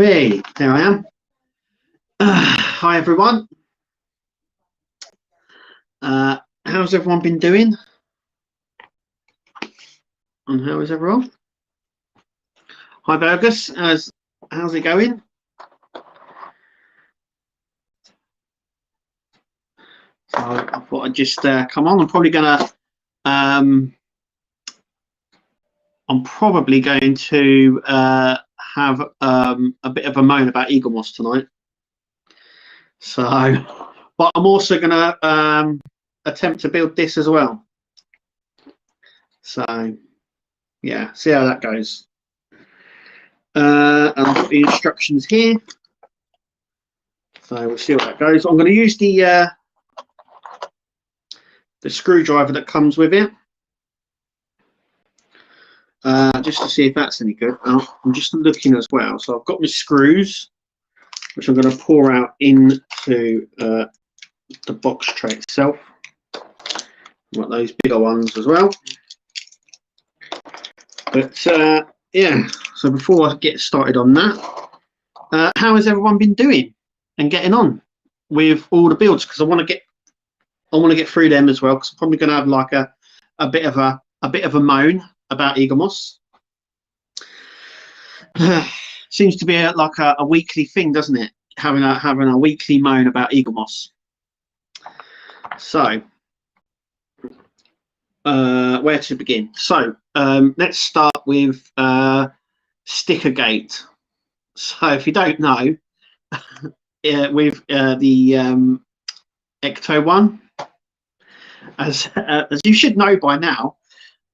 Hey, there I am. Hi everyone. How's everyone been doing? And how is everyone? Hi Burgess, how's it going? So I thought I'd just come on. I'm probably going to have a bit of a moan about Eaglemoss tonight. So, but I'm also going to attempt to build this as well. So, yeah, see how that goes. And I've got the instructions here. So we'll see what that goes. I'm going to use the screwdriver that comes with it. Just to see if that's any good. I'm just looking as well. So I've got my screws, which I'm going to pour out into the box tray itself. I've got those bigger ones as well. But yeah, so before I get started on that, how has everyone been doing and getting on with all the builds? Because I want to get through them as well. Because I'm probably going to have like a bit of a moan about Eaglemoss. Seems to be like a weekly thing, doesn't it? Having a weekly moan about Eaglemoss. So, where to begin? So, let's start with Stickergate. So, if you don't know, with the Ecto one, as you should know by now.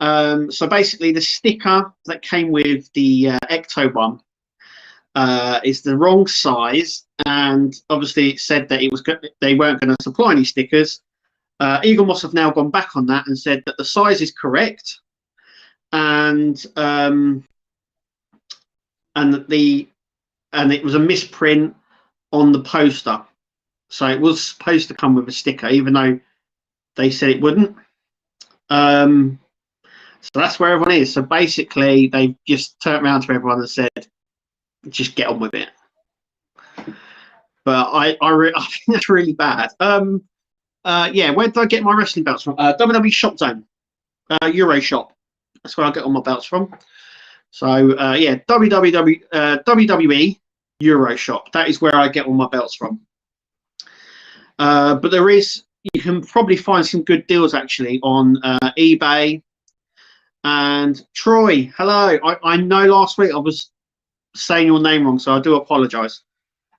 So basically, the sticker that came with the Ecto one is the wrong size, and obviously it said that they weren't going to supply any stickers. Eaglemoss have now gone back on that and said that the size is correct, and it was a misprint on the poster. So it was supposed to come with a sticker, even though they said it wouldn't. So that's where everyone is. So basically, they just turned around to everyone and said, just get on with it. But I think that's really bad. Yeah, where did I get my wrestling belts from? WWE Shop Zone, Euro Shop. That's where I get all my belts from. So yeah, WWE Euro Shop. That is where I get all my belts from. But you can probably find some good deals actually on eBay. And Troy, hello. I know last week I was saying your name wrong, so I do apologise.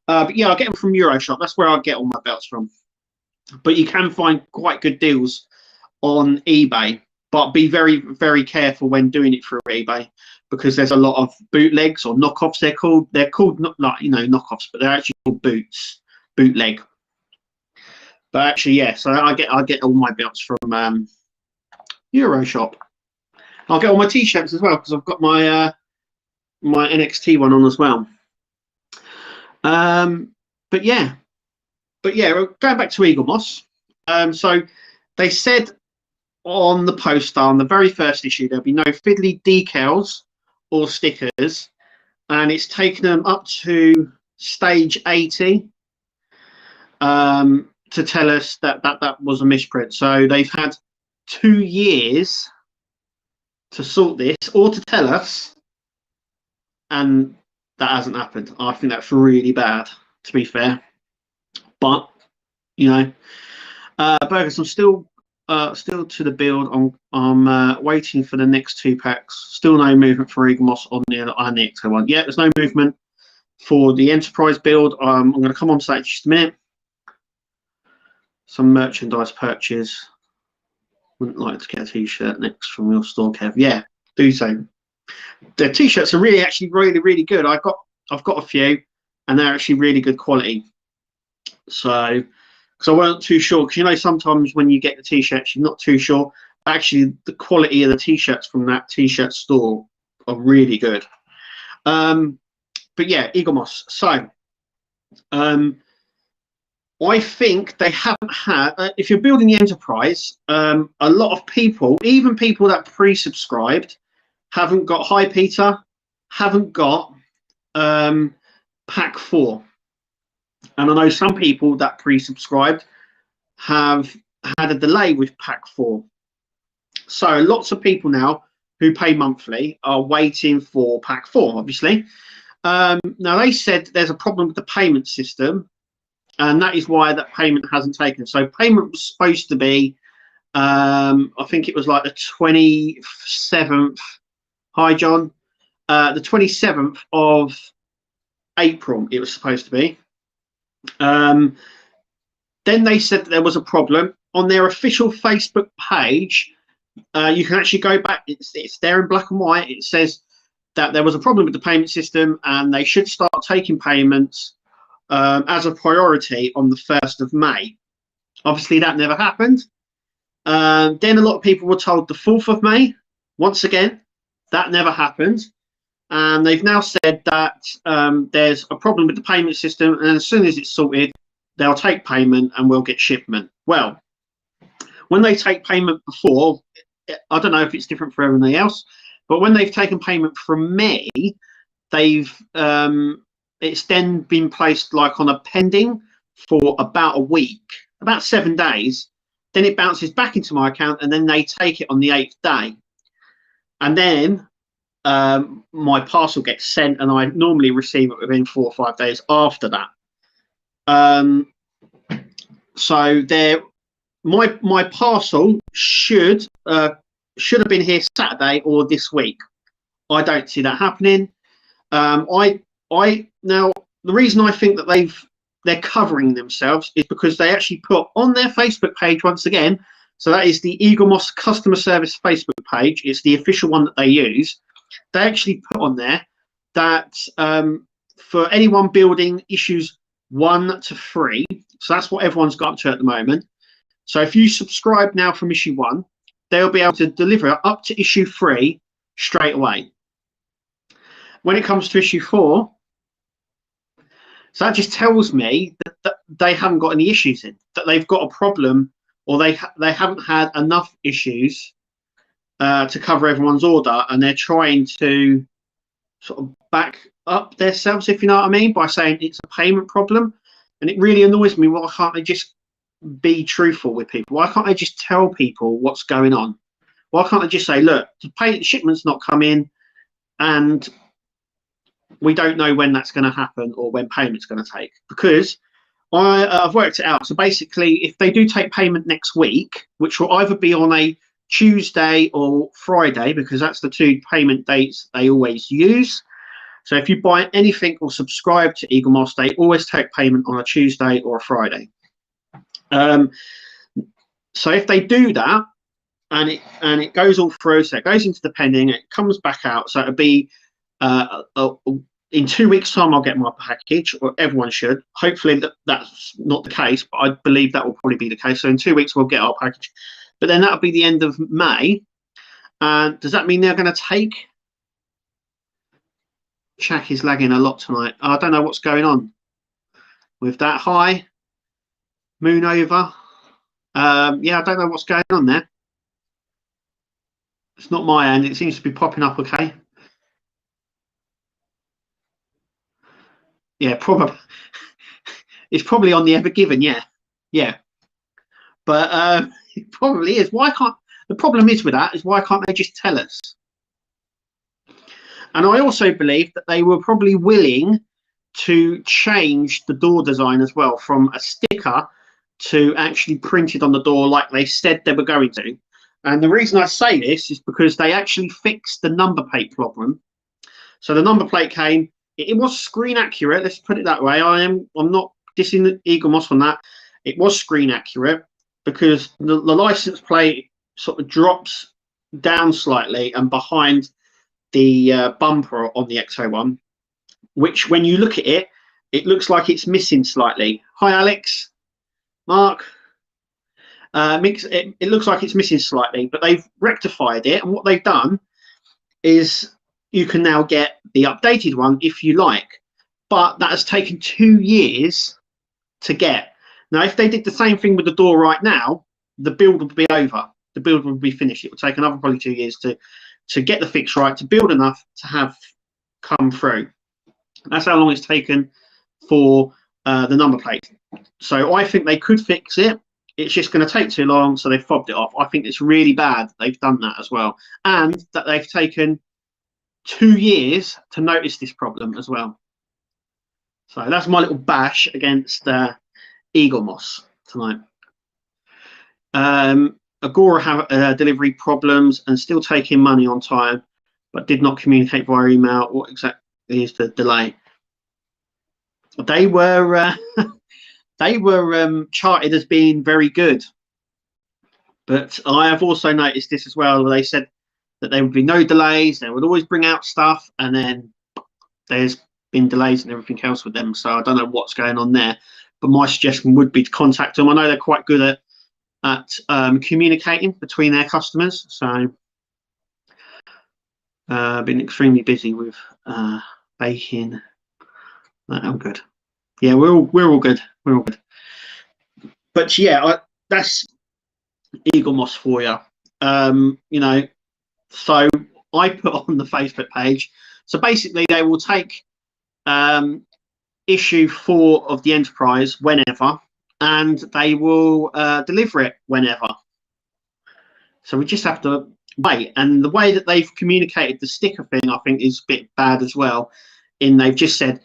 But yeah, I get them from Euroshop. That's where I get all my belts from. But you can find quite good deals on eBay. But be very, very careful when doing it through eBay, because there's a lot of bootlegs or knockoffs. They're called not like knockoffs, but they're actually called bootleg. But actually, yeah. So I get all my belts from Euroshop. I'll get all my t-shirts as well because I've got my my NXT one on as well. But yeah, going back to Eaglemoss. So they said on the poster on the very first issue there'll be no fiddly decals or stickers, and it's taken them up to stage 80 to tell us that was a misprint. So they've had 2 years to sort this or to tell us, and that hasn't happened. I think that's really bad, to be fair. But Burgess, I'm still to the build. I'm waiting for the next 2 packs. Still no movement for Eaglemoss on the Ecto one. Yeah, there's no movement for the Enterprise build. I'm going to come on to that in just a minute. Some merchandise purchase. Wouldn't like to get a t-shirt next from your store, Kev. Yeah, do so. The t-shirts are actually really good. I've got a few, and they're actually really good quality. So, because I wasn't too sure, because sometimes when you get the t-shirts, you're not too sure. Actually, the quality of the t-shirts from that t-shirt store are really good. But yeah, Eaglemoss. So, I think they haven't had. If you're building the Enterprise, a lot of people, even people that pre-subscribed, haven't got. Hi, Peter. Haven't got Pack 4. And I know some people that pre-subscribed have had a delay with Pack 4. So lots of people now who pay monthly are waiting for Pack 4, obviously. Now, they said there's a problem with the payment system, and that is why that payment hasn't taken. So payment was supposed to be, I think it was like the 27th. Hi, John. The 27th of April, it was supposed to be. Then they said that there was a problem. On their official Facebook page, you can actually go back. It's there in black and white. It says that there was a problem with the payment system and they should start taking payments as a priority on the 1st of May. Obviously, that never happened. Then a lot of people were told the 4th of May. Once again, that never happened. And they've now said that there's a problem with the payment system, and as soon as it's sorted, they'll take payment and we'll get shipment. Well, when they take payment before, I don't know if it's different for everything else, but when they've taken payment from me, they've it's then been placed like on a pending for about a week, about 7 days. Then it bounces back into my account, and then they take it on the 8th day. And then my parcel gets sent, and I normally receive it within 4 or 5 days after that. So my parcel should have been here Saturday or this week. I don't see that happening. Now the reason I think that they're covering themselves is because they actually put on their Facebook page once again. So that is the Eaglemoss customer service Facebook page. It's the official one that they use. They actually put on there that for anyone building issues 1 to 3, so that's what everyone's got up to at the moment. So if you subscribe now from issue 1, they'll be able to deliver up to issue 3 straight away. When it comes to issue 4, so that just tells me that they haven't got any issues in, that they've got a problem, or they haven't had enough issues to cover everyone's order, and they're trying to sort of back up themselves, if you know what I mean, by saying it's a payment problem. And it really annoys me. Why can't they just be truthful with people? Why can't they just tell people what's going on? Why can't they just say, look, the shipment's not come in, and we don't know when that's going to happen or when payment's going to take? Because I've worked it out. So basically, if they do take payment next week, which will either be on a Tuesday or Friday, because that's the 2 payment dates they always use. So if you buy anything or subscribe to Eaglemoss, they always take payment on a Tuesday or a Friday. So if they do that, and it goes all through, so it goes into the pending, it comes back out. So it'll be in 2 weeks' time, I'll get my package, or everyone should. Hopefully that's not the case, but I believe that will probably be the case. So in 2 weeks, we'll get our package. But then that'll be the end of May. And does that mean they're going to take? Shaq is lagging a lot tonight. I don't know what's going on with that. Hi, Moon over. Yeah, I don't know what's going on there. It's not my end. It seems to be popping up okay. Yeah, probably. It's probably on the Ever Given. Yeah. But it probably is. Why can't the problem is with that is why can't they just tell us? And I also believe that they were probably willing to change the door design as well, from a sticker to actually printed on the door like they said they were going to. And the reason I say this is because they actually fixed the number plate problem. So the number plate came, it was screen accurate, let's put it that way. I'm not dissing Eaglemoss on that. It was screen accurate because the license plate sort of drops down slightly and behind the bumper on the X01, which when you look at it, it looks like it's missing slightly. Hi, Alex, Mark. It looks like it's missing slightly, but they've rectified it. And what they've done is you can now get the updated one if you like. But that has taken 2 years to get. Now, if they did the same thing with the door right now, the build would be over. The build would be finished. It would take another probably 2 years to get the fix right, to build enough to have come through. That's how long it's taken for the number plate. So I think they could fix it. It's just going to take too long, so they've fobbed it off. I think it's really bad they've done that as well, and that they've taken 2 years to notice this problem as well. So that's my little bash against Eaglemoss tonight. Agora have delivery problems and still taking money on time, but did not communicate via email. What exactly is the delay? They were they were charted as being very good, but I have also noticed this as well. Where they said that there would be no delays, they would always bring out stuff, and then there's been delays and everything else with them. So I don't know what's going on there, but my suggestion would be to contact them. I know they're quite good at communicating between their customers. So been extremely busy with baking. I'm good. Yeah, we're all good. We're all good. But yeah, that's Eaglemoss for you. You know, so I put on the Facebook page. So basically, they will take issue 4 of the Enterprise whenever, and they will deliver it whenever. So we just have to wait. And the way that they've communicated the sticker thing, I think, is a bit bad as well. In they've just said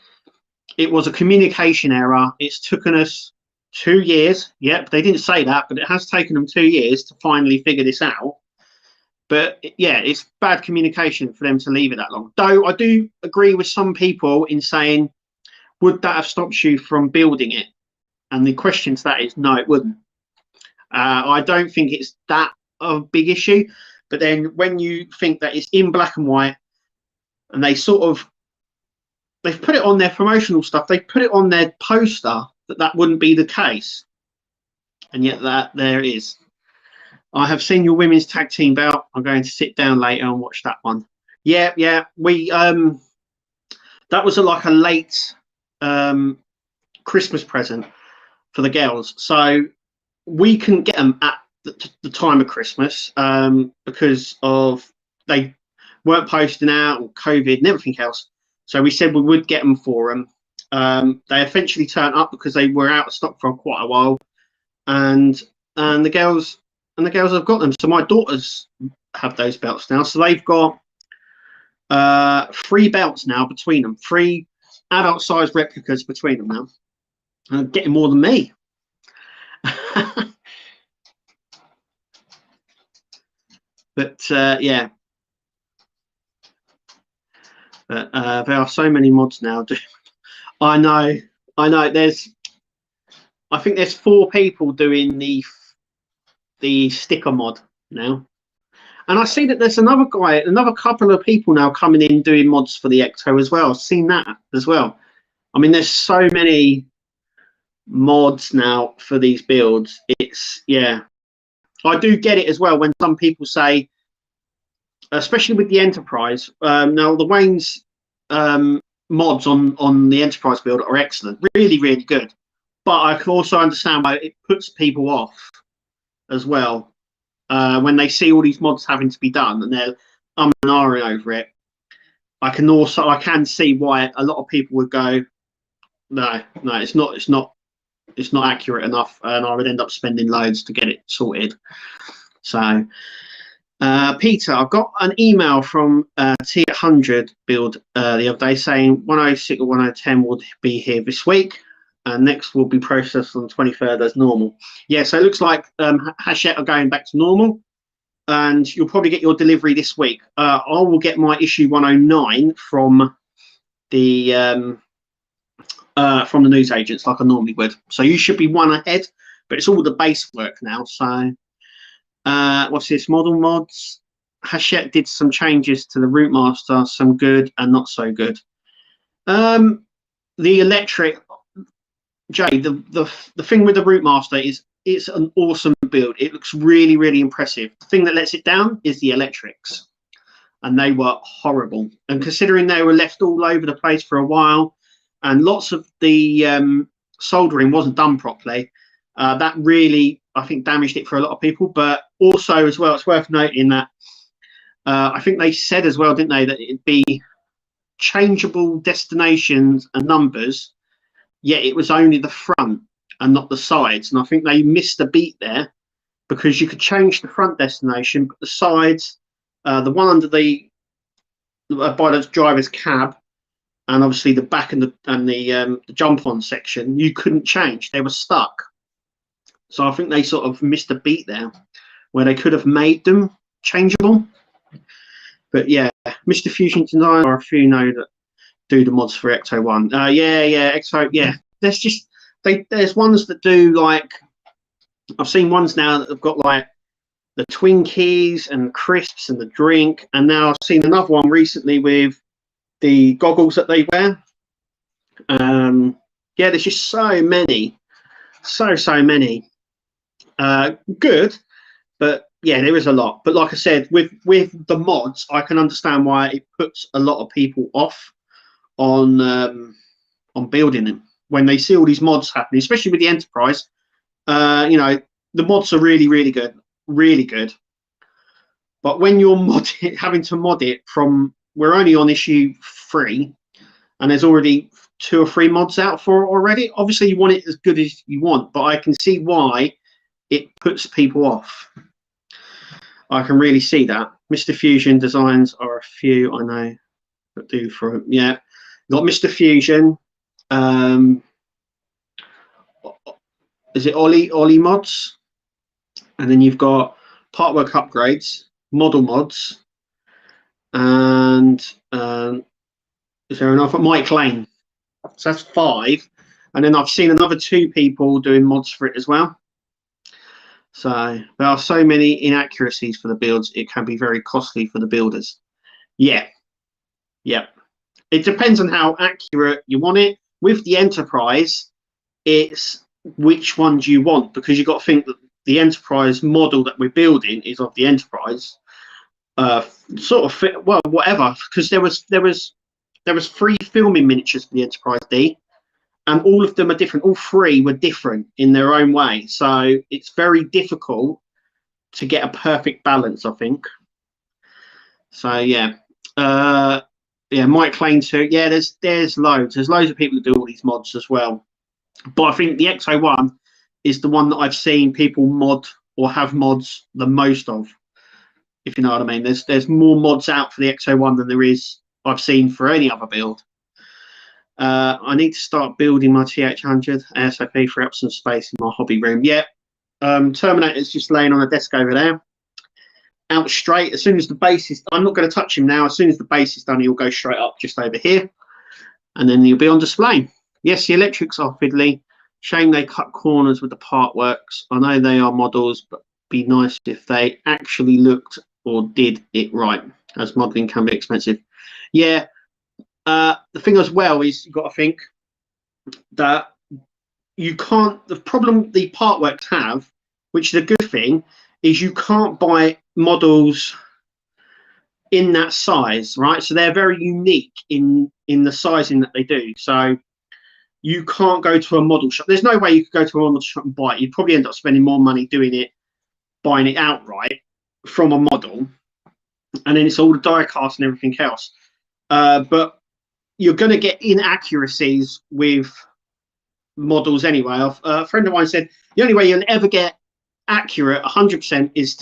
it was a communication error. It's taken us 2 years. Yep, they didn't say that, but it has taken them 2 years to finally figure this out. But yeah, it's bad communication for them to leave it that long. Though I do agree with some people in saying, would that have stopped you from building it? And the question to that is, no, it wouldn't. I don't think it's that a big issue. But then when you think that it's in black and white, and they've put it on their promotional stuff, they put it on their poster that wouldn't be the case. And yet there it is. I have seen your women's tag team bout. I'm going to sit down later and watch that one. Yeah. We that was like a late Christmas present for the girls. So we couldn't get them at the time of Christmas because of they weren't posting out, or COVID and everything else. So we said we would get them for them. They eventually turned up because they were out of stock for quite a while, and the girls have got them. So my daughters have those belts now. So they've got 3 belts now between them, 3 adult size replicas between them now. And getting more than me. But yeah. But there are so many mods now. I know. I think there's 4 people doing the sticker mod now, and I see that there's another couple of people now coming in doing mods for the Ecto as well. I've seen that as well. I mean, there's so many mods now for these builds. It's I do get it as well when some people say, especially with the Enterprise. Now the Wayne's mods on the Enterprise build are excellent, really good. But I can also understand why it puts people off as well when they see all these mods having to be done and they're and ahhing over it. I can see why a lot of people would go, no, it's not accurate enough, and I would end up spending loads to get it sorted. So Peter, I've got an email from T100 build the other day saying 106 or 110 will be here this week, and next will be processed on the 23rd as normal. Yeah, so it looks like Hachette are going back to normal, and you'll probably get your delivery this week. I will get my issue 109 from the news agents like I normally would. So you should be 1 ahead, but it's all the base work now. So what's this? Model mods. Hachette did some changes to the Routemaster, some good and not so good. The electric, Jay, the thing with the Routemaster is it's an awesome build. It looks really impressive. The thing that lets it down is the electrics, and they were horrible. And considering they were left all over the place for a while, and lots of the soldering wasn't done properly, that really, I think, damaged it for a lot of people. But also as well, it's worth noting that I think they said as well, didn't they, that it'd be changeable destinations and numbers, yet it was only the front and not the sides. And I think they missed a beat there, because you could change the front destination, but the sides, the one under the by the driver's cab, and obviously the back and the jump on section, you couldn't change. They were stuck. So I think they sort of missed a beat there, where they could have made them changeable. But yeah, Mr. Fusion Design, or a few know that do the mods for Ecto One. Yeah, Ecto. Yeah, there's ones that do, like, I've seen ones now that have got like the Twinkies and crisps and the drink, and now I've seen another one recently with the goggles that they wear. Yeah, there's just so many, so many. Good, but yeah, there is a lot. But like I said, with the mods, I can understand why it puts a lot of people off on building them when they see all these mods happening, especially with the Enterprise. You know, the mods are really good, really good. But when you're having to mod it from, we're only on issue 3, and there's already 2 or 3 mods out for it already. Obviously, you want it as good as you want, but I can see why it puts people off. I can really see that. Mr. Fusion designs are a few I know that do for it. Yeah, got Mr. Fusion. Is it Ollie mods? And then you've got Partwork Upgrades, Model Mods, and is there another? Mike Lane. So that's 5. And then I've seen another 2 people doing mods for it as well. So there are so many inaccuracies for the builds, it can be very costly for the builders. Yeah. It depends on how accurate you want it. With the Enterprise, it's which ones you want, because you've got to think that the Enterprise model that we're building is of the Enterprise. Sort of fit, well, whatever, because there was 3 filming miniatures for the Enterprise D. And all of them are different. All 3 were different in their own way. So it's very difficult to get a perfect balance, I think. So yeah. Yeah, Mike Lane too. Yeah, there's loads. There's loads of people that do all these mods as well. But I think the Ecto One is the one that I've seen people mod or have mods the most of, if you know what I mean. There's more mods out for the Ecto One than there is I've seen for any other build. I need to start building my TH100 ASAP, free up some space in my hobby room. Yeah, Terminator's just laying on a desk over there. Out straight. As soon as the base is, I'm not going to touch him now. As soon as the base is done, he'll go straight up just over here, and then he'll be on display. Yes, the electrics are fiddly. Shame they cut corners with the part works. I know they are models, but be nice if they actually looked or did it right, as modeling can be expensive. Yeah. The thing as well is you've got to think that you can't, the problem the part works have, which is a good thing, is you can't buy models in that size, right? So they're very unique in the sizing that they do. So you can't go to a model shop. There's no way you could go to a model shop and buy it. You'd probably end up spending more money doing it, buying it outright from a model, and then it's all the die cast and everything else. But you're going to get inaccuracies with models anyway. A friend of mine said the only way you'll ever get accurate 100% is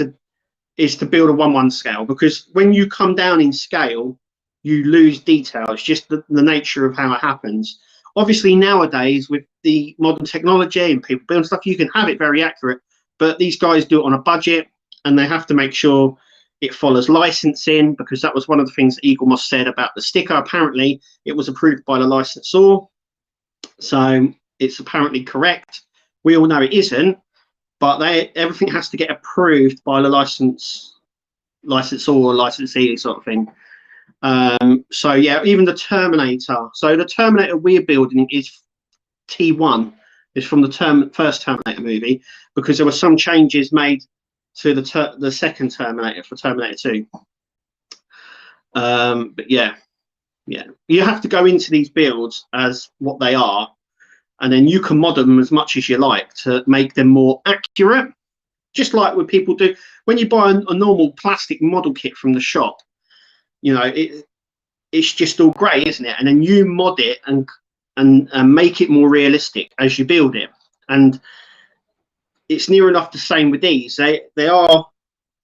to build a 1:1 scale, because when you come down in scale, you lose detail. It's just the nature of how it happens. Obviously, nowadays with the modern technology and people building stuff, you can have it very accurate, but these guys do it on a budget, and they have to make sure it follows licensing, because that was one of the things that Eaglemoss said about the sticker. Apparently, it was approved by the licensor, so it's apparently correct. We all know it isn't, but everything has to get approved by the licensor or licensee sort of thing. So yeah, even the Terminator. So the Terminator we're building is T1. It's from the first Terminator movie, because there were some changes made to the second Terminator for Terminator 2. But yeah, you have to go into these builds as what they are, and then you can mod them as much as you like to make them more accurate. Just like what people do when you buy a normal plastic model kit from the shop. You know, it's just all grey, isn't it? And then you mod it and make it more realistic as you build it. And it's near enough the same with these. They are,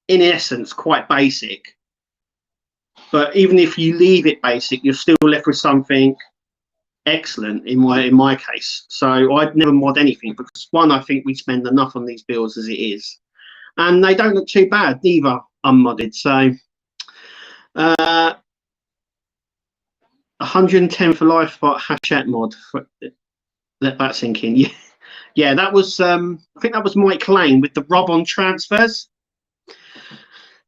in essence, quite basic. But even if you leave it basic, you're still left with something excellent in my case. So I'd never mod anything because, one, I think we spend enough on these builds as it is, and they don't look too bad either unmodded. So 110 for life for Hachette mod. Let that sink in. Yeah, that was I think that was Mike Lane with the Rob-on transfers.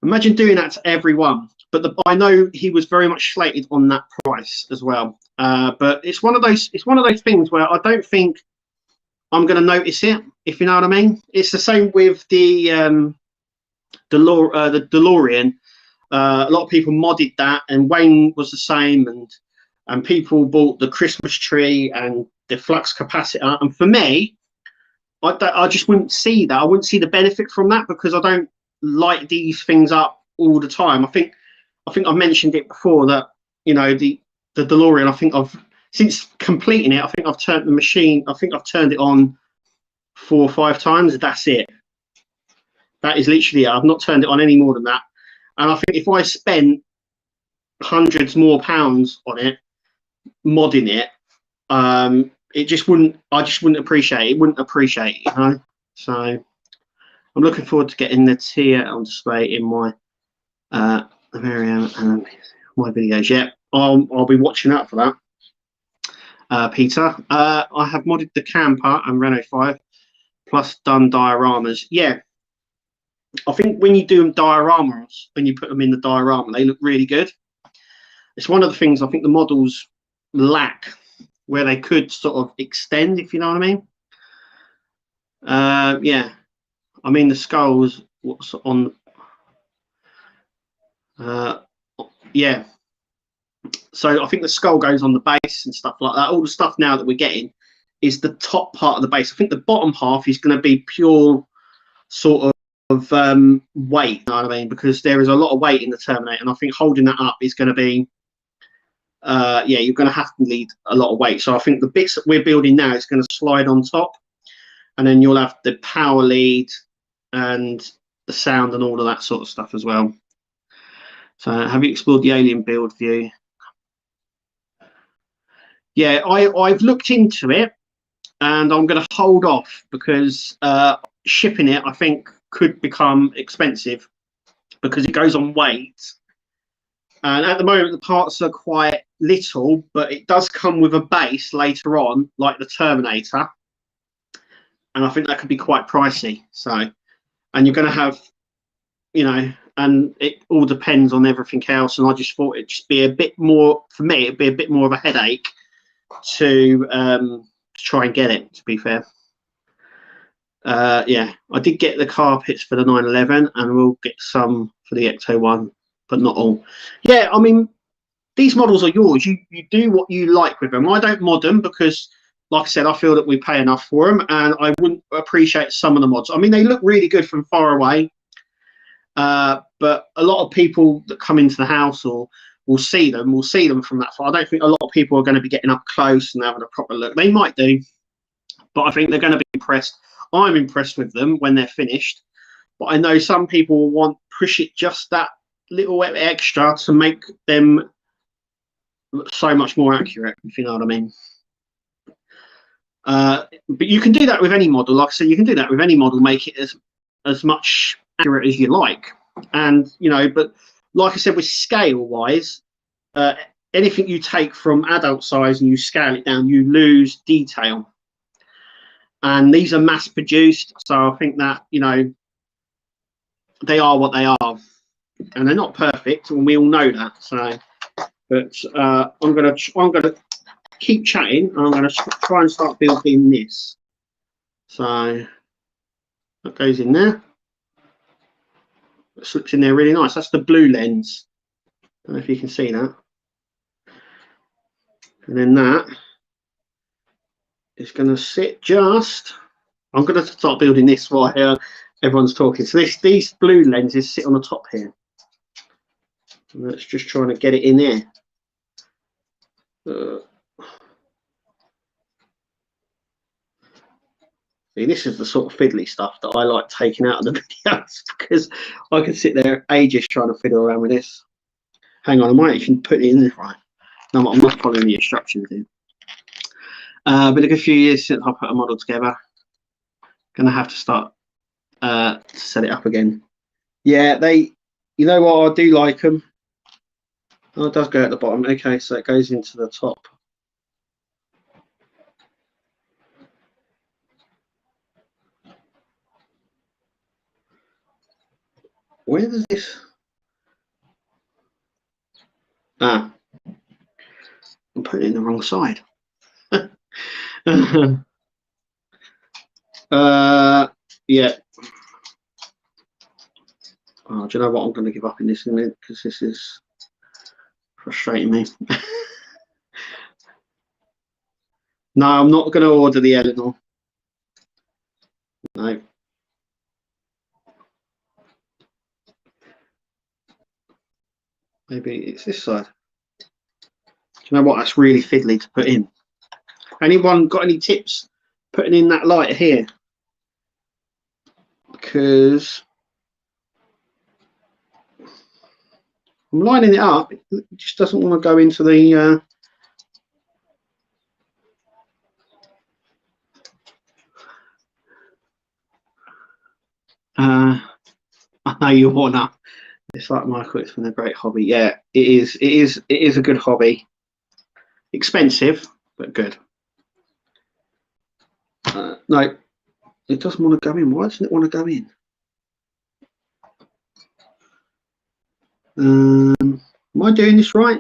Imagine doing that to everyone. But I know he was very much slated on that price as well. But it's one of those things where I don't think I'm going to notice it, if you know what I mean. It's the same with the DeLorean. A lot of people modded that, and Wayne was the same, and people bought the Christmas tree and the flux capacitor. And for me, I just wouldn't see that. I wouldn't see the benefit from that because I don't light these things up all the time. I think I've mentioned it before that, you know, the DeLorean, I think since completing it, I think I've turned the machine, I think I've turned it on 4 or 5 times. That's it. That is literally it. I've not turned it on any more than that. And I think if I spent hundreds more pounds on it, modding it, it just wouldn't, I just wouldn't appreciate it. It wouldn't appreciate it, you know? So I'm looking forward to getting the tier on display in my my videos. Yeah, I'll be watching out for that. Peter, I have modded the camper and Renault 5 plus done dioramas. Yeah, I think when you do dioramas, when you put them in the diorama, they look really good. It's one of the things I think the models lack, where they could sort of extend, if you know what I mean. Yeah, I mean the skulls. What's on? Yeah. So I think the skull goes on the base and stuff like that. All the stuff now that we're getting is the top part of the base. I think the bottom half is going to be pure sort of weight, you know what I mean? Because there is a lot of weight in the Terminator, and I think holding that up is going to be, yeah, you're going to have to lead a lot of weight. So I think the bits that we're building now is going to slide on top, and then you'll have the power lead and the sound and all of that sort of stuff as well. So have you explored the alien build view? Yeah, I've looked into it, and I'm going to hold off because shipping it, I think, could become expensive because it goes on weight. And at the moment, the parts are quite little, but it does come with a base later on, like the Terminator. And I think that could be quite pricey. So, and you're going to have, you know, and it all depends on everything else. And I just thought it'd just be a bit more, for me, it'd be a bit more of a headache to try and get it, to be fair. Yeah, I did get the carpets for the 911, and we'll get some for the Ecto one, but not all. Yeah, I mean, these models are yours. You do what you like with them. I don't mod them because, like I said, I feel that we pay enough for them, and I wouldn't appreciate some of the mods. I mean, they look really good from far away, but a lot of people that come into the house or will see them from that far. I don't think a lot of people are going to be getting up close and having a proper look. They might do, but I think they're going to be impressed. I'm impressed with them when they're finished, but I know some people will push it just that little extra to make them so much more accurate, if you know what I mean. But you can do that with any model. Like I said, you can do that with any model, make it as much accurate as you like. And, you know, but like I said, with scale wise, anything you take from adult size and you scale it down, you lose detail. And these are mass produced, so I think that, you know, they are what they are, and they're not perfect, and we all know that. So, but I'm gonna keep chatting, and I'm gonna try and start building this. So that goes in there. It slips in there really nice. That's the blue lens. I don't know if you can see that. And then that is going to sit just. I'm going to start building this while everyone's talking. So these blue lenses sit on the top here. And that's just trying to get it in there. See, this is the sort of fiddly stuff that I like taking out of the videos because I could sit there ages trying to fiddle around with this. Hang on, I might actually put it in there right. No, I'm not following the instructions here. Been a good few years since I put a model together. Gonna have to start to set it up again. Yeah, you know what, I do like them. Oh, it does go at the bottom. Okay, so it goes into the top. Where does this? Ah, I'm putting it in the wrong side. Yeah. Oh, do you know what? I'm going to give up in this minute because this is frustrating me. No, I'm not going to order the Eleanor. No. Maybe it's this side. Do you know what? That's really fiddly to put in. Anyone got any tips putting in that light here? Because I'm lining it up. It just doesn't want to go into the... I know you wanna. It's like Michael. It's been a great hobby. Yeah, it is. It is a good hobby. Expensive, but good. No, it doesn't want to go in. Why doesn't it want to go in? Am I doing this right?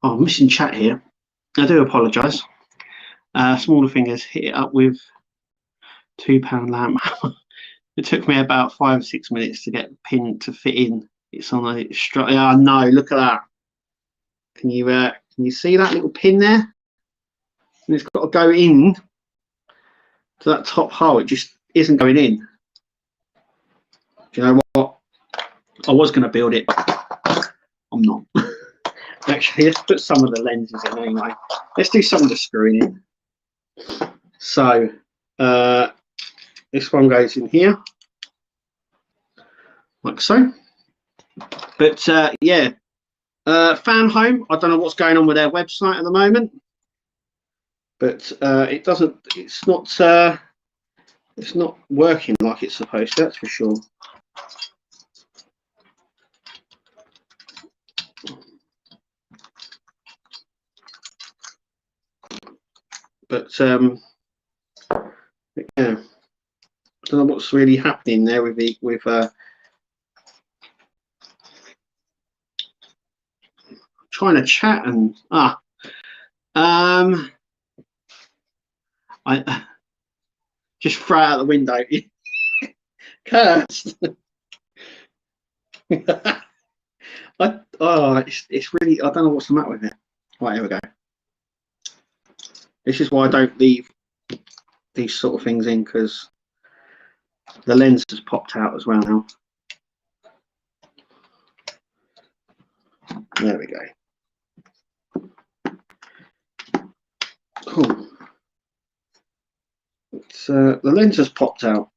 Oh, I'm missing chat here. I do apologise. Smaller fingers hit it up with £2 lamp. It took me about 5 or 6 minutes to get the pin to fit in. It's on a strut. Yeah, I know. Look at that. Can you see that little pin there? And it's got to go in to that top hole. It just isn't going in. Do you know what? I was going to build it, but I'm not. Actually, let's put some of the lenses in anyway. Let's do some of the screwing in. So this one goes in here, like so. But yeah, Fan Home. I don't know what's going on with their website at the moment, but it doesn't. It's not working like it's supposed to. That's for sure. But yeah, I don't know what's really happening there with trying to chat and I just throw it out the window. Cursed. It's really, I don't know what's the matter with it. Right, here we go. This is why I don't leave these sort of things in, because the lens has popped out as well now. There we go. Cool. It's, the lens has popped out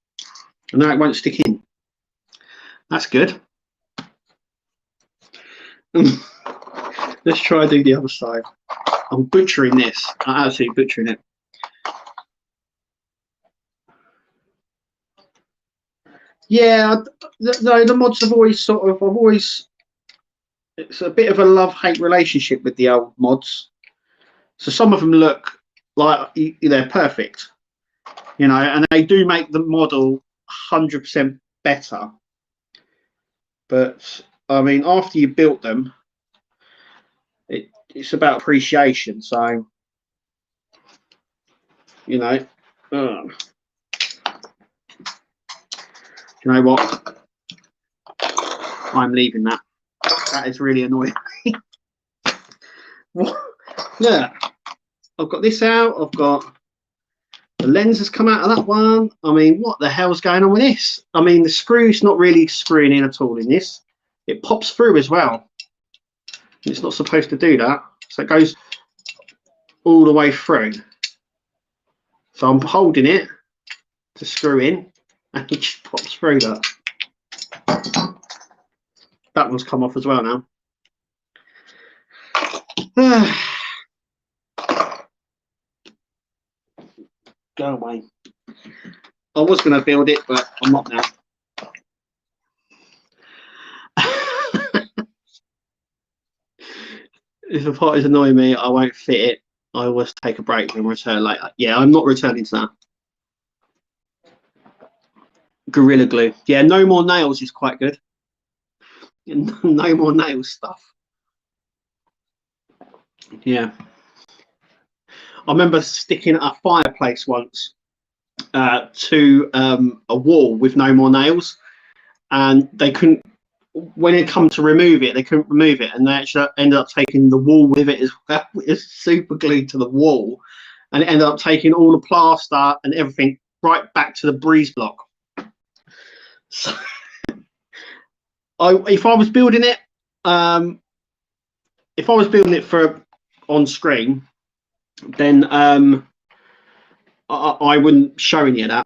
and now it won't stick in. That's good. Let's try and do the other side. I'm butchering this. I'm absolutely butchering it. Yeah, no, the mods have always it's a bit of a love-hate relationship with the old mods. So some of them look like they're perfect, you know, and they do make the model 100% better. But I mean, after you built them, it's about appreciation. So, you know, you know what? I'm leaving that. That is really annoying. Yeah, I've got this out. I've got the lens has come out of that one. I mean, what the hell's going on with this? I mean, the screw's not really screwing in at all in this. It pops through as well. It's not supposed to do that. So it goes all the way through. So I'm holding it to screw in and it just pops through that. That one's come off as well now. Go away. I was going to build it, but I'm not now. If a part is annoying me, I won't fit it. I always take a break and return later. Yeah, I'm not returning to that. Gorilla Glue. Yeah, no more nails is quite good. No more nail stuff. Yeah. I remember sticking a fireplace once to a wall with no more nails, and they couldn't. When it come to remove it, they couldn't remove it, and they actually ended up taking the wall with it as well. It was super glued to the wall, and it ended up taking all the plaster and everything right back to the breeze block. So, if I was building it, for on screen, then I wouldn't show any of that,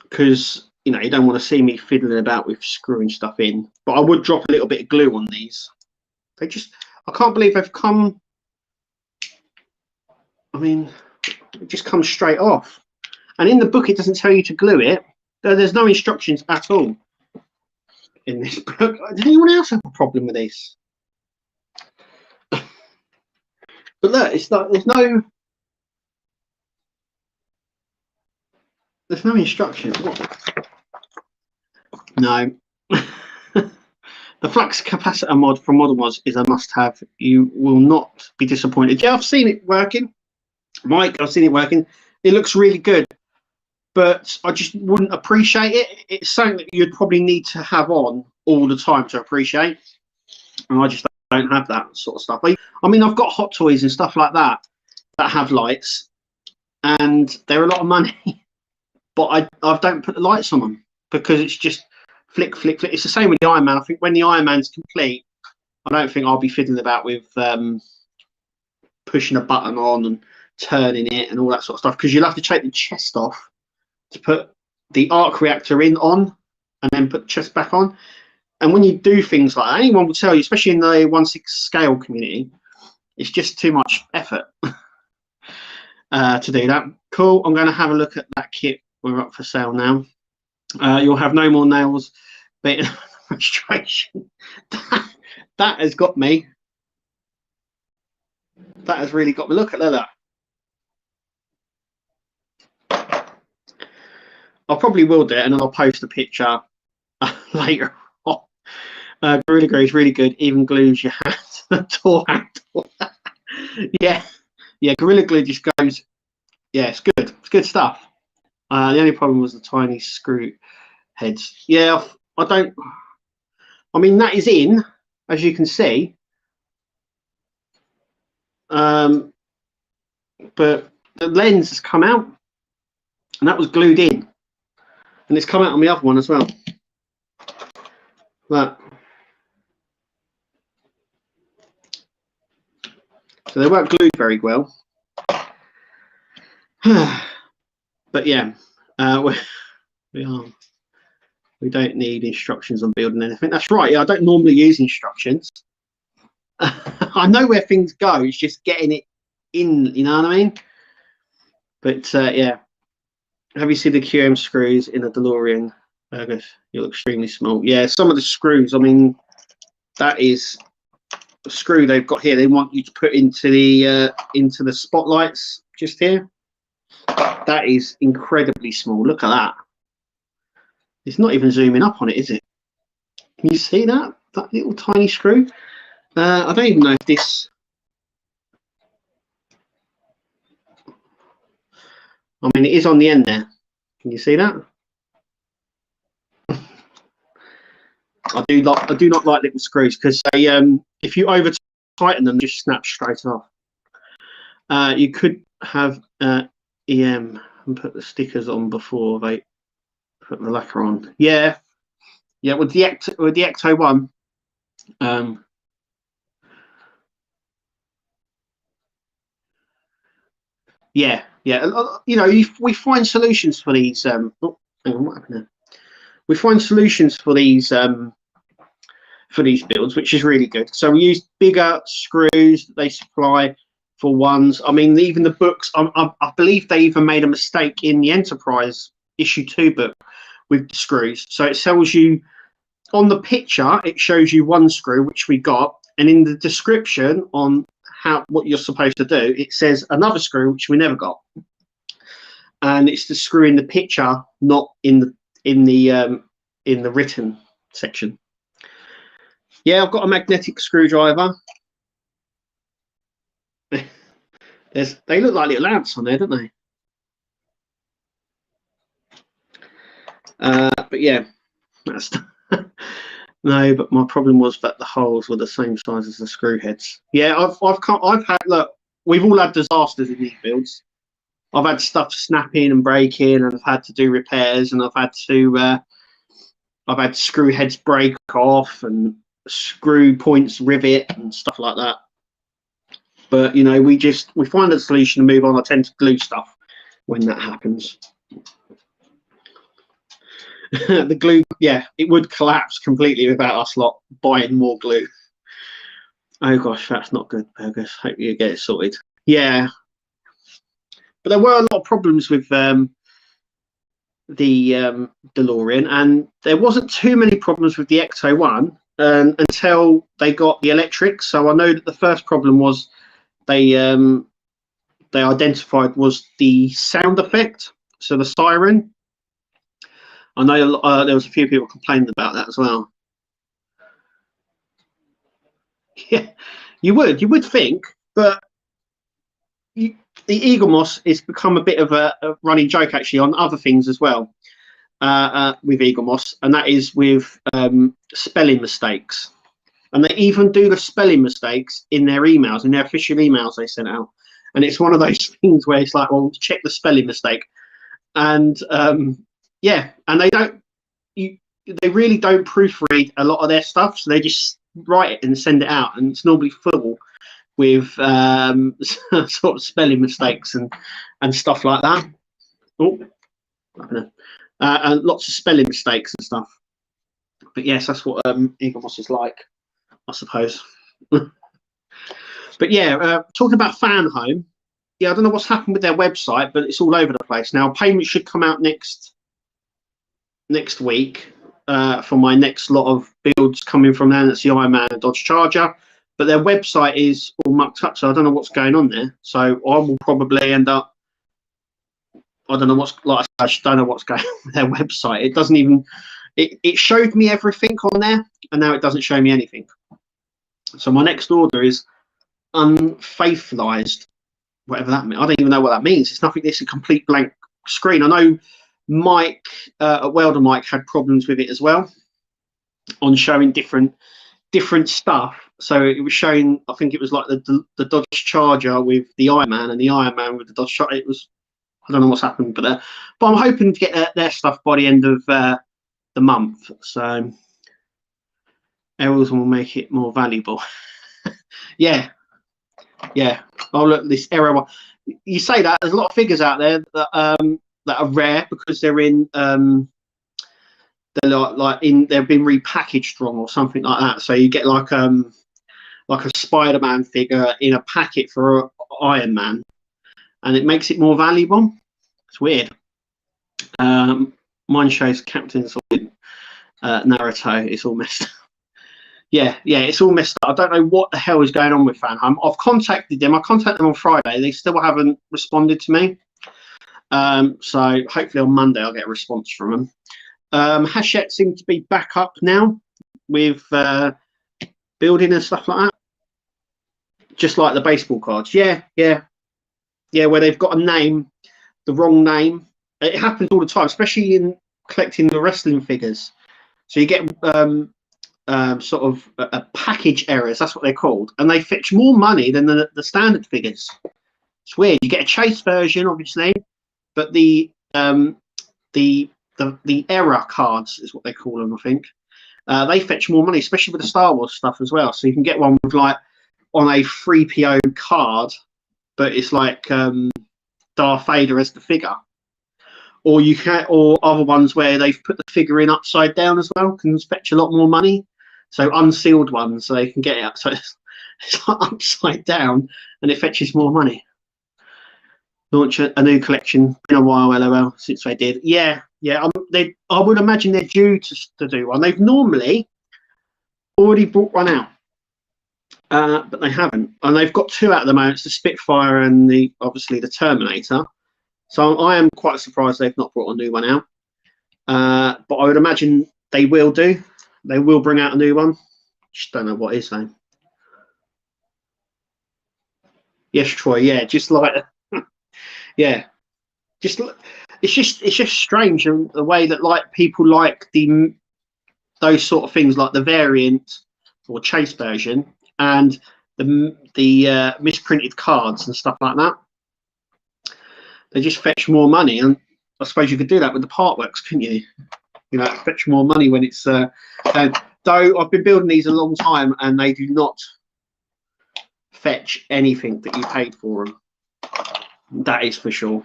because you know you don't want to see me fiddling about with screwing stuff in. But I would drop a little bit of glue on these. They just, I can't believe they've come. I mean, it just comes straight off. And in the book, it doesn't tell you to glue it. There's no instructions at all in this book. Does anyone else have a problem with this? But look, it's not. There's no instructions. No. The flux capacitor mod from Model Mods is a must-have. You will not be disappointed. Yeah, I've seen it working. Mike, I've seen it working. It looks really good, but I just wouldn't appreciate it. It's something that you'd probably need to have on all the time to appreciate, and I just don't have that sort of stuff. I mean, I've got Hot Toys and stuff like that that have lights, and they're a lot of money, but I don't put the lights on them because it's just flick, flick, flick. It's the same with the Iron Man. I think when the Iron Man's complete, I don't think I'll be fiddling about with pushing a button on and turning it and all that sort of stuff, because you'll have to take the chest off to put the arc reactor in on and then put the chest back on. And when you do things like that, anyone will tell you, especially in the 1/6 scale community, it's just too much effort to do that. Cool. I'm going to have a look at that kit. We're up for sale now. You'll have no more nails. But frustration. That has got me. That has really got me. Look at that. I probably will do it, and then I'll post a picture later on. Gorilla Glue is really good. Even glues your hand to the door handle. Yeah, Gorilla Glue just goes. Yeah, it's good. It's good stuff. The only problem was the tiny screw heads. Yeah, I don't. I mean, that is in, as you can see. But the lens has come out, and that was glued in, and it's come out on the other one as well. But so they weren't glued very well. But yeah, we don't need instructions on building anything. That's right. Yeah, I don't normally use instructions. I know where things go. It's just getting it in. You know what I mean? But yeah. Have you seen the QM screws in the DeLorean? You look extremely small. Yeah, some of the screws. I mean, that is a screw they've got here. They want you to put into the spotlights just here. That is incredibly small. Look at that. It's not even zooming up on it, is it? Can you see that? That little tiny screw? I don't even know if this... I mean, it is on the end there. Can you see that? I do not like little screws, because they if you over tighten them, they just snap straight off. You could have EM and put the stickers on before they put the lacquer on. Yeah, yeah. With the Ecto one, yeah, yeah. You know, we find solutions for these. Oh, hang on, what happened there? We find solutions for these builds, which is really good. So we use bigger screws that they supply for ones. I mean, even the books. I believe they even made a mistake in the Enterprise issue 2 book with the screws. So it tells you on the picture, it shows you one screw, which we got, and in the description on what you're supposed to do, it says another screw, which we never got. And it's the screw in the picture, not in the written section. Yeah, I've got a magnetic screwdriver. They look like little lamps on there, don't they? But yeah, that's no. But my problem was that the holes were the same size as the screw heads. Yeah, I've had, look, we've all had disasters in these builds. I've had stuff snapping and breaking, and I've had to do repairs, and I've had screw heads break off and screw points rivet and stuff like that. But you know, we find a solution and move on. I tend to glue stuff when that happens. The glue, yeah, it would collapse completely without us lot buying more glue. Oh gosh, that's not good, Burgess. Hope you get it sorted. Yeah, but there were a lot of problems with the DeLorean, and there wasn't too many problems with the Ecto one until they got the electrics. So I know that the first problem was they identified was the sound effect, so the siren. I know there was a few people complaining about that as well. Yeah, you would think, but the Eaglemoss has become a bit of a running joke actually on other things as well with Eaglemoss, and that is with spelling mistakes. And they even do the spelling mistakes in their emails, in their official emails they sent out. And it's one of those things where it's like, well, check the spelling mistake. And yeah, and they really don't proofread a lot of their stuff, so they just write it and send it out, and it's normally full with sort of spelling mistakes and stuff like that. Oh, and lots of spelling mistakes and stuff. But yes, that's what Eaglemoss is like, I suppose. But yeah, talking about Fan Home, yeah, I don't know what's happened with their website, but it's all over the place now. Payment should come out next week for my next lot of builds coming from there. That's the Ironman and Dodge Charger, but their website is all mucked up, so I don't know what's going on there. So I will probably end up, I don't know what's, like I just don't know what's going on with their website. It doesn't even, it showed me everything on there, and now it doesn't show me anything. So my next order is unfaithfulized, whatever that means. I don't even know what that means. It's nothing. It's a complete blank screen. I know Mike at Welder Mike had problems with it as well on showing different stuff. So it was showing, I think it was like the Dodge Charger with the Ironman and the Ironman with the Dodge Charger. It was, I don't know what's happened, but I'm hoping to get their stuff by the end of the month. So errors will make it more valuable. Yeah. Oh look, this error one. You say that there's a lot of figures out there that are rare because they're in they've been repackaged wrong or something like that. So you get like a Spider-Man figure in a packet for Iron Man, and it makes it more valuable. It's weird. Mine shows Captain Naruto. It's all messed up. Yeah, it's all messed up. I don't know what the hell is going on with Fan Home. I've contacted them. I contacted them on Friday. They still haven't responded to me. So hopefully on Monday I'll get a response from them. Hachette seems to be back up now with building and stuff like that. Just like the baseball cards. Yeah, where they've got a name, the wrong name. It happens all the time, especially in collecting the wrestling figures. So you get sort of package errors, that's what they're called, and they fetch more money than the standard figures. It's weird. You get a chase version, obviously, but the error cards is what they call them, I think. They fetch more money, especially with the Star Wars stuff as well. So you can get one with like on a 3PO card, but it's like Darth Vader as the figure. Or you can, or other ones where they've put the figure in upside down as well, can fetch a lot more money. So unsealed ones, so they can get it. So it's like upside down, and it fetches more money. Launch a new collection. Been a while, LOL, since they did. Yeah. I would imagine they're due to do one. They've normally already brought one out, but they haven't. And they've got two out at the moment. It's the Spitfire and obviously the Terminator. So I am quite surprised they've not brought a new one out. But I would imagine they will do. They will bring out a new one. Just don't know what it is though. Yes, Troy. Yeah, just like yeah, just it's just strange the way that like people like those sort of things like the variant or chase version and the misprinted cards and stuff like that. They just fetch more money, and I suppose you could do that with the Partworks, couldn't you? You know, fetch more money when it's. Though I've been building these a long time, and they do not fetch anything that you paid for them. That is for sure.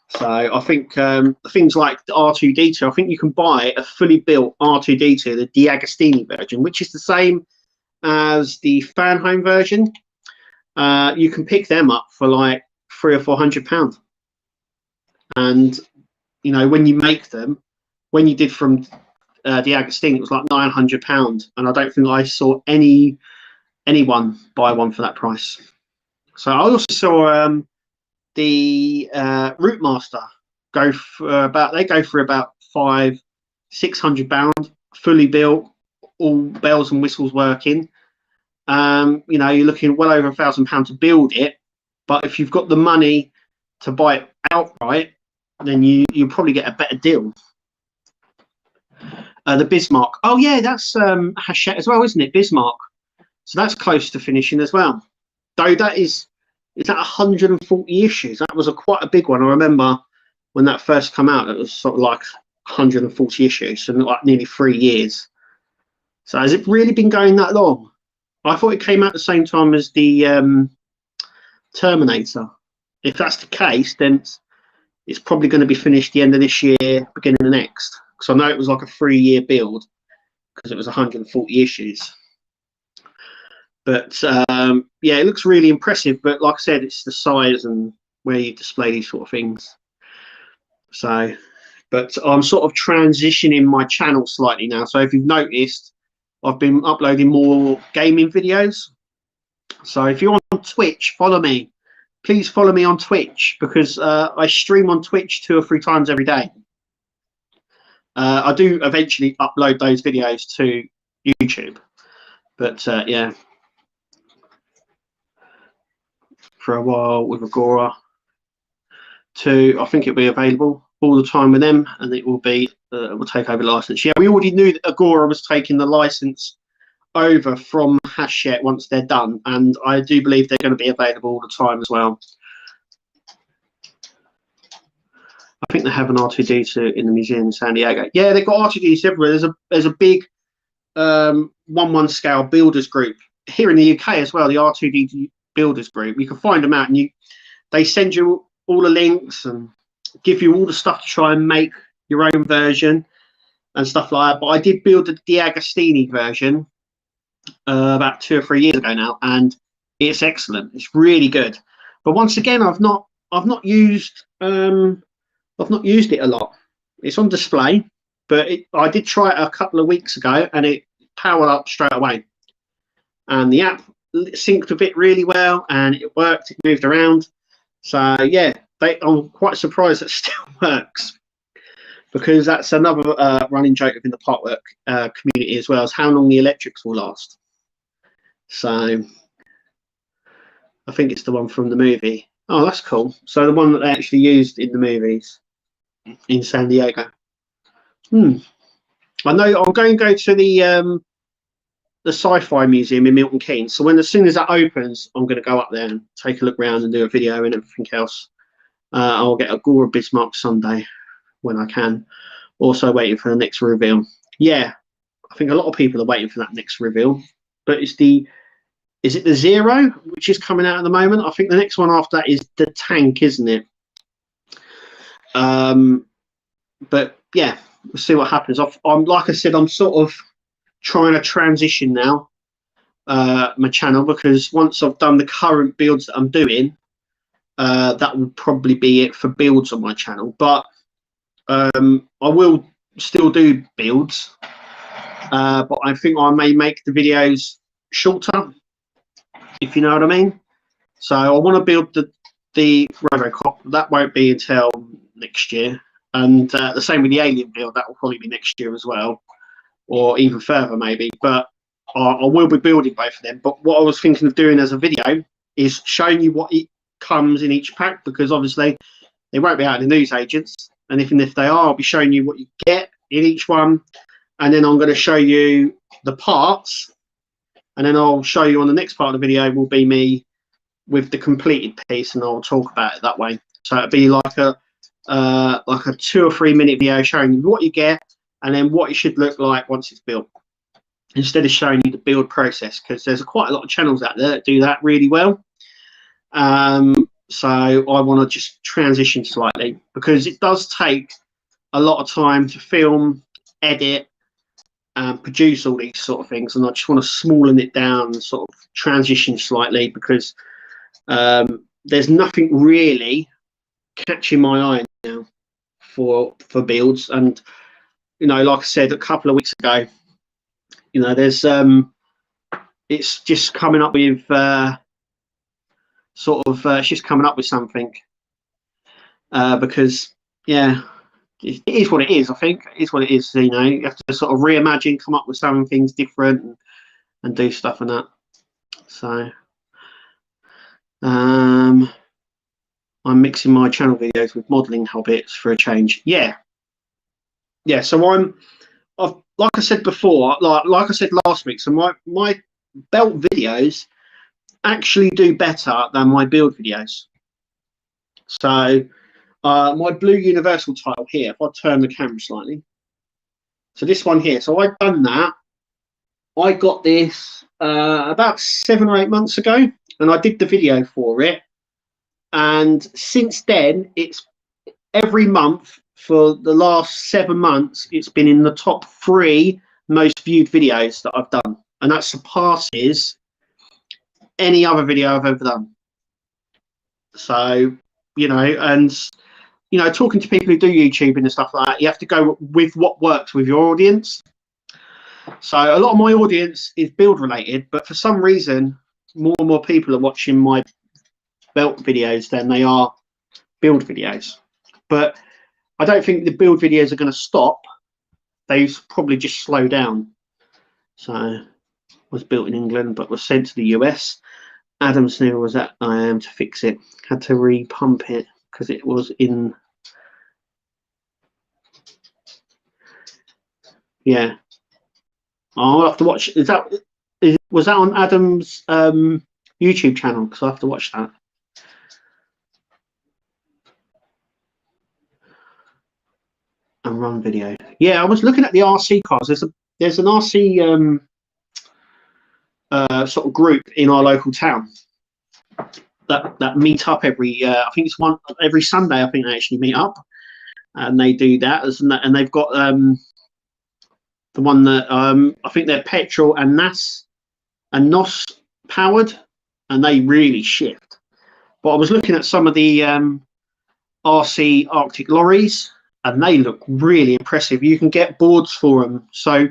So I think things like the R2-D2, I think you can buy a fully built R2-D2, the DeAgostini version, which is the same as the fan home version. You can pick them up for like £300 or £400. And you know, when you make them, when you did from DeAgostini, it was like £900, and I don't think I saw anyone buy one for that price. So I also saw the Routemaster go for about £500-600, fully built, all bells and whistles working. You know, you're looking well over £1,000 to build it, but if you've got the money to buy it outright, then you probably get a better deal. The Bismarck, oh yeah, that's Hachette as well, isn't it? Bismarck, so that's close to finishing as well. Though that is that 140 issues. That was quite a big one. I remember when that first came out, it was sort of like 140 issues, so like nearly 3 years. So has it really been going that long? I thought it came out at the same time as the Terminator. If that's the case, then it's probably going to be finished the end of this year, beginning of next. Because I know it was like a 3-year build because it was 140 issues. But yeah, it looks really impressive. But like I said, it's the size and where you display these sort of things. So, but I'm sort of transitioning my channel slightly now. So if you've noticed, I've been uploading more gaming videos. So if you're on Twitch, follow me. Please follow me on Twitch, because I stream on Twitch 2 or 3 times every day. I do eventually upload those videos to YouTube, but yeah, for a while with Agora 2, I think it'll be available all the time with them, and it will be will take over license. Yeah, we already knew that Agora was taking the license over from Hachette once they're done, and I do believe they're going to be available all the time as well. I think they have an R2-D2 in the museum in San Diego. Yeah, they've got R2-D2s everywhere. There's a big 1/1 scale builders group here in the UK as well. The R2-D2 builders group. You can find them out, and they send you all the links and give you all the stuff to try and make your own version and stuff like that. But I did build the DeAgostini version about 2 or 3 years ago now, and it's excellent. It's really good. But once again, I've not used it a lot. It's on display, but I did try it a couple of weeks ago, and it powered up straight away. And the app synced with it really well, and it worked. It moved around. So yeah, I'm quite surprised that it still works, because that's another running joke within the Partwork community as well, as how long the electrics will last. So I think it's the one from the movie. Oh, that's cool. So the one that they actually used in the movies in San Diego. I know I'm going to go to the the Sci-Fi Museum in Milton Keynes. So as soon as that opens, I'm going to go up there and take a look around and do a video and everything else. I'll get a Gora Bismarck Sunday when I can. Also waiting for the next reveal. Yeah, I think a lot of people are waiting for that next reveal. But is it the Zero, which is coming out at the moment? I think the next one after that is the Tank, isn't it? But yeah, we'll see what happens. I'm like I said, I'm sort of trying to transition now my channel, because once I've done the current builds that I'm doing, that will probably be it for builds on my channel. But I will still do builds, but I think I may make the videos shorter, if you know what I mean. So I want to build the Robocop. That won't be until next year, and the same with the Alien build. That will probably be next year as well, or even further maybe. But I will be building both of them. But what I was thinking of doing as a video is showing you what it comes in each pack, because obviously they won't be out in the newsagents, and even if they are, I'll be showing you what you get in each one, and then I'm going to show you the parts, and then I'll show you on the next part of the video will be me with the completed piece, and I'll talk about it that way. So it'll be like a 2 or 3 minute video showing you what you get and then what it should look like once it's built, instead of showing you the build process, because there's quite a lot of channels out there that do that really well. So I want to just transition slightly, because it does take a lot of time to film, edit, and produce all these sort of things, and I just want to smallen it down and sort of transition slightly, because there's nothing really catching my eye now for builds. And you know, like I said a couple of weeks ago, you know, there's it's just coming up with it's just coming up with something, because yeah, it is what it is. I think it is what it is. You know, you have to sort of reimagine, come up with some things different, and do stuff and that. So I'm mixing my channel videos with modelling hobbits for a change. Yeah. So I've like I said before, like I said last week. So my belt videos actually do better than my build videos. So my blue universal title here, if I turn the camera slightly, so this one here, so I've done that. I got this about 7 or 8 months ago, and I did the video for it, and since then it's every month for the last 7 months it's been in the top 3 most viewed videos that I've done, and that surpasses any other video I've ever done. So you know, and you know, talking to people who do YouTube and stuff like that, you have to go with what works with your audience. So a lot of my audience is build related, but for some reason more and more people are watching my belt videos than they are build videos. But I don't think the build videos are going to stop. They probably just slow down. So was built in England but was sent to the US. Adam Sneer was at IAM to fix it. Had to repump it because it was in. Yeah, I'll have to watch. Was that on Adam's YouTube channel? Because I have to watch that. And run video. Yeah, I was looking at the RC cars. There's an RC sort of group in our local town that meet up every. I think it's every Sunday. I think they actually meet up, and they do that. And they've got the one that I think they're petrol and NOS powered, and they really shift. But I was looking at some of the RC Arctic lorries, and they look really impressive. You can get boards for them, so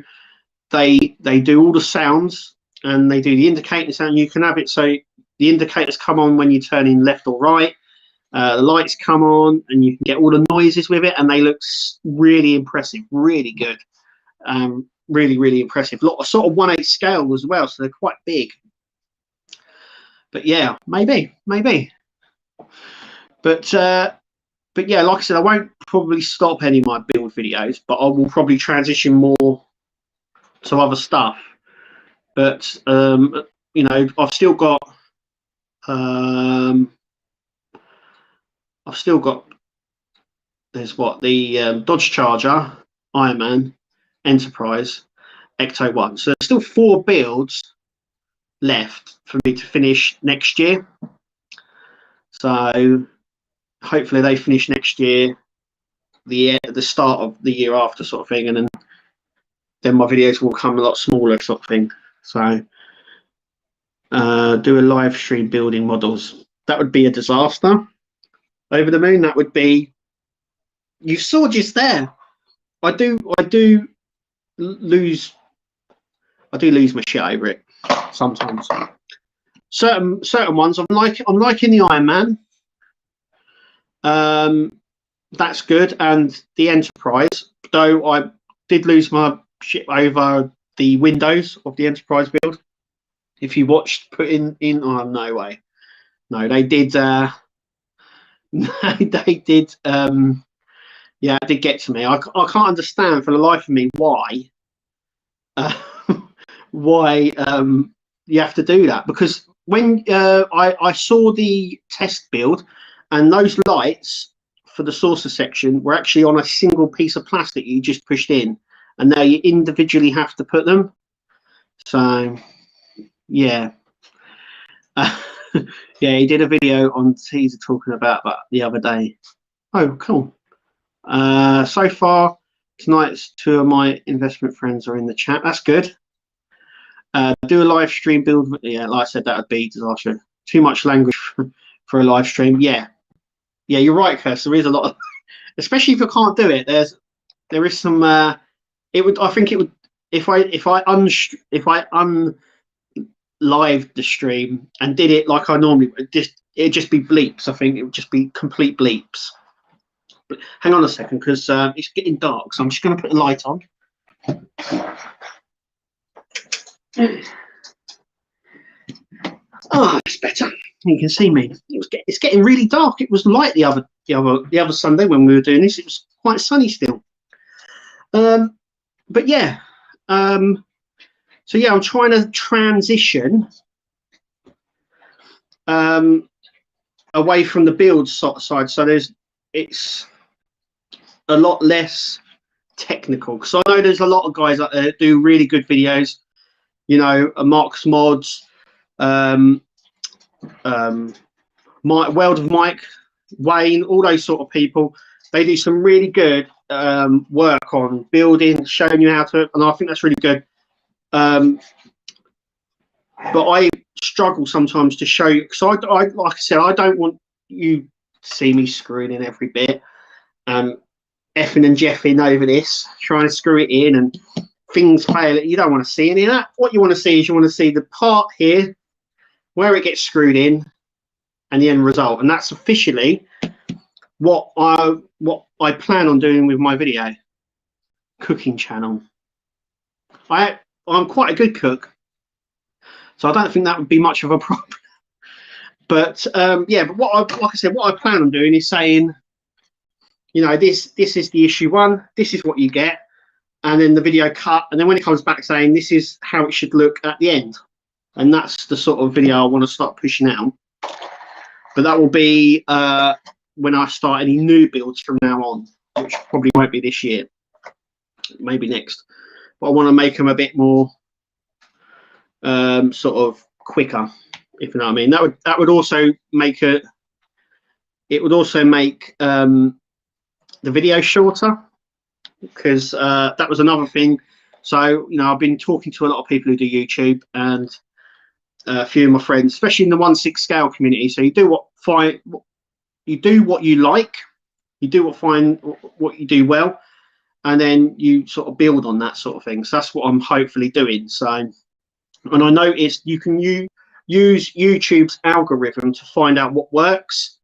they do all the sounds, and they do the indicator sound. You can have it so the indicators come on when you turn in left or right. The lights come on, and you can get all the noises with it, and they look really impressive, really good. Really impressive. Sort of 1/8 scale as well, so they're quite big. But yeah, maybe. But yeah, like I said, I won't probably stop any of my build videos, but I will probably transition more to other stuff. But you know, I've still got there's what the Dodge Charger, Ironman, Enterprise, Ecto 1. So there's still 4 builds left for me to finish next year. So hopefully they finish next year, the start of the year after, sort of thing, and then my videos will come a lot smaller, sort of thing. So do a live stream building models. That would be a disaster. Over the moon, that would be. You saw just there. I do lose my shit over it sometimes. Certain ones I'm liking the Iron Man. That's good, and the Enterprise. Though I did lose my shit over the windows of the Enterprise build. If you watched, put in oh no way, no, they did. They did. Yeah, it did get to me. I can't understand for the life of me why you have to do that, because when I saw the test build, and those lights for the saucer section were actually on a single piece of plastic you just pushed in, and now you individually have to put them. So yeah. Yeah, he did a video on Teaser talking about that the other day. Oh, cool. So far tonight's 2 of my investment friends are in the chat. That's good. Do a live stream build. Yeah, like I said, that would be disaster. Too much language for a live stream. Yeah, you're right, Kirst. There is a lot of, especially if you can't do it. There is some. It would. I think it would. If I live the stream and did it like I normally would, it'd just be bleeps. I think it would just be complete bleeps. But hang on a second, because it's getting dark, so I'm just going to put the light on. Oh, it's better. You can see me. It's getting really dark. It was light the other Sunday when we were doing this. It was quite sunny still. But yeah. So yeah, I'm trying to transition away from the build side. So it's a lot less technical, because I know there's a lot of guys out there that do really good videos. You know, Mark's Mods, World of Mike, Wayne, all those sort of people. They do some really good work on building, showing you how to, and I think that's really good. But I struggle sometimes to show you, because I like I said, I don't want you to see me screwing in every bit, effing and jeffing over this, trying to screw it in, and things fail. You don't want to see any of that. What you want to see is, you want to see the part here where it gets screwed in and the end result, and that's officially what I plan on doing with my video cooking channel. I'm quite a good cook, so I don't think that would be much of a problem. But yeah, but like I said, what I plan on doing is saying, you know, this is the issue 1, this is what you get, and then the video cut, and then when it comes back saying this is how it should look at the end. And that's the sort of video I want to start pushing out. But that will be when I start any new builds from now on, which probably won't be this year, maybe next. But I want to make them a bit more sort of quicker, if you know what I mean. That would also make it would also make the video shorter, because that was another thing. So, you know, I've been talking to a lot of people who do YouTube, and a few of my friends, especially in the 1/6 scale community. So you do what you like, you do what you do well, and then you sort of build on that sort of thing. So that's what I'm hopefully doing. So, and I noticed you can use YouTube's algorithm to find out what works.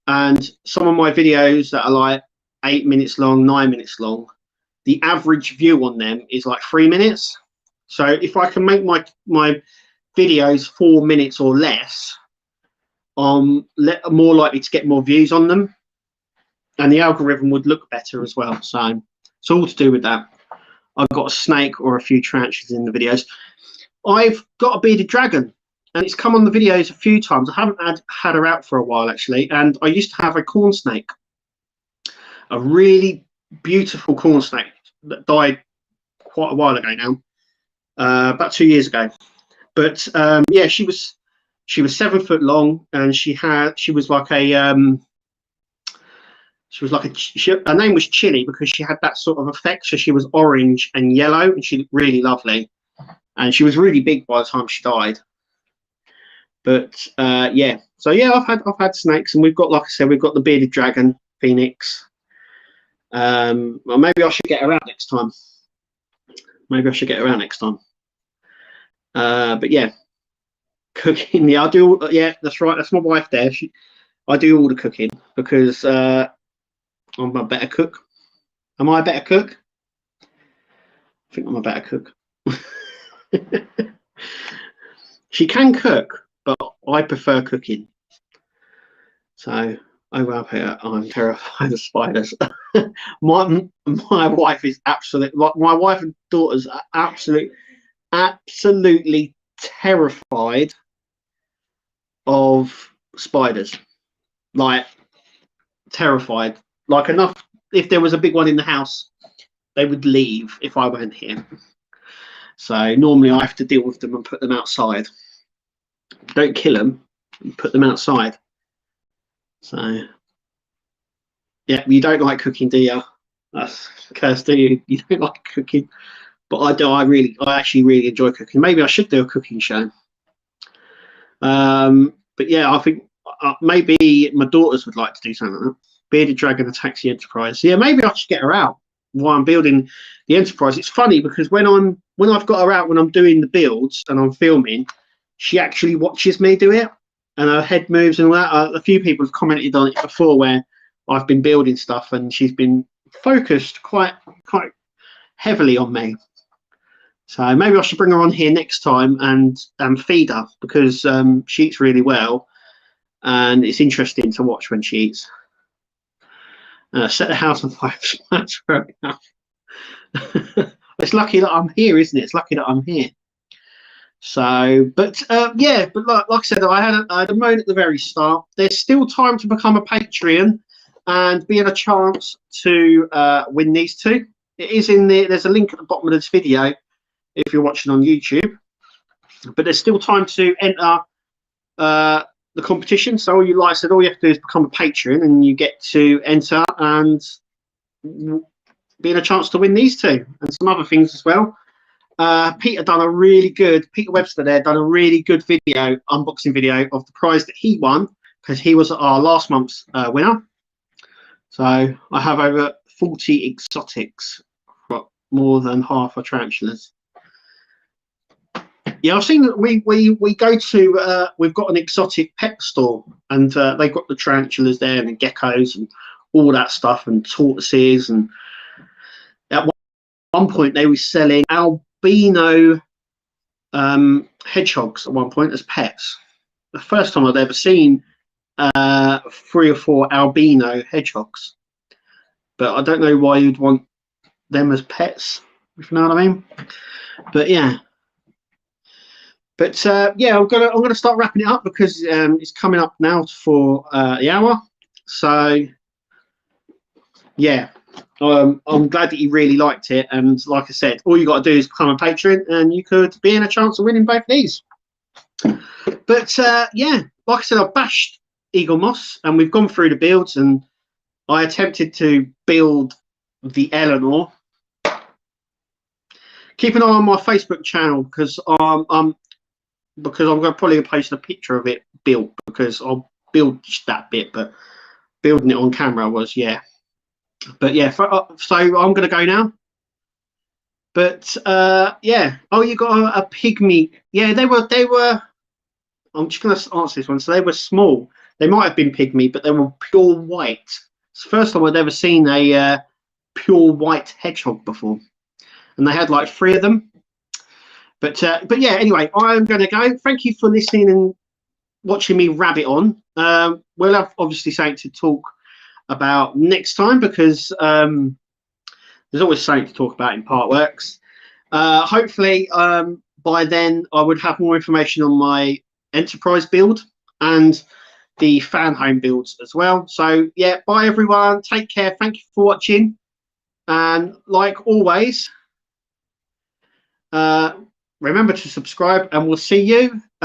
And some of my videos that are like 8 minutes long, 9 minutes long, the average view on them is like 3 minutes. So if I can make my videos 4 minutes or less, I'm more likely to get more views on them, and the algorithm would look better as well. So it's all to do with that. I've got a snake or a few tarantulas in the videos. I've got a bearded dragon, and it's come on the videos a few times. I haven't had her out for a while actually, and I used to have a corn snake, a really beautiful corn snake that died quite a while ago now, about 2 years ago. But yeah, she was 7 foot long, and she was like a her name was Chili because she had that sort of effect. So she was orange and yellow, and she looked really lovely, and she was really big by the time she died. But yeah, so yeah, I've had snakes, and we've got, like I said, we've got the bearded dragon, Phoenix. Well, maybe I should get her out next time. But yeah, cooking. Yeah, I do. Yeah, that's right. That's my wife there. I do all the cooking because I'm a better cook. Am I a better cook? I think I'm a better cook. She can cook, but I prefer cooking. So over up here, I'm terrified of spiders. my wife is my wife and daughters are absolutely terrified of spiders. Like terrified. Like enough, if there was a big one in the house, they would leave if I went here. So normally I have to deal with them and put them outside. Don't kill them, put them outside. So yeah, you don't like cooking, do you? That's Kirst, do you? You don't like cooking, but I do. I actually really enjoy cooking. Maybe I should do a cooking show. But yeah, I think maybe my daughters would like to do something like that. Bearded Dragon attacks the Enterprise. So yeah, maybe I should get her out while I'm building the Enterprise. It's funny because when I've got her out when I'm doing the builds and I'm filming, she actually watches me do it, and her head moves and all that. A few people have commented on it before where I've been building stuff and she's been focused quite heavily on me. So maybe I should bring her on here next time and feed her because she eats really well, and it's interesting to watch when she eats. Set the house on fire. It's lucky that I'm here, isn't it? It's lucky that I'm here. So, but yeah, but like I said, I had a moan at the very start. There's still time to become a Patreon and be in a chance to win these two. It is in there. There's a link at the bottom of this video if you're watching on YouTube. But there's still time to enter the competition. So all you have to do is become a Patreon, and you get to enter and be in a chance to win these two and some other things as well. Peter Webster there done a really good unboxing video of the prize that he won, because he was our last month's winner. So I have over 40 exotics, more than half are tarantulas. Yeah, I've seen that we go to we've got an exotic pet store, and they've got the tarantulas there and the geckos and all that stuff and tortoises, and at one point they were selling albino hedgehogs at one point as pets. The first time I'd ever seen 3 or 4 albino hedgehogs, but I don't know why you'd want them as pets, if you know what I mean. But yeah. But yeah, I'm gonna start wrapping it up because it's coming up now for the hour. So yeah, I'm glad that you really liked it, and like I said, all you got to do is become a patron, and you could be in a chance of winning both these. But yeah, like I said, I bashed Eaglemoss, and we've gone through the builds, and I attempted to build the Eleanor. Keep an eye on my Facebook channel because I'm going to probably post a picture of it built, because I'll build that bit, but building it on camera was, yeah. But yeah, so I'm going to go now. But yeah, oh, you got a pygmy. Yeah, they were. I'm just going to answer this one. So they were small. They might have been pygmy, but they were pure white. It's the first time I'd ever seen a pure white hedgehog before, and they had like 3 of them. But yeah, anyway, I'm going to go. Thank you for listening and watching me rabbit on. We'll have obviously something to talk about next time, because there's always something to talk about in Partworks. Hopefully, by then I would have more information on my enterprise build and the fan home builds as well. So yeah, bye everyone, take care, thank you for watching, and like always, remember to subscribe, and we'll see you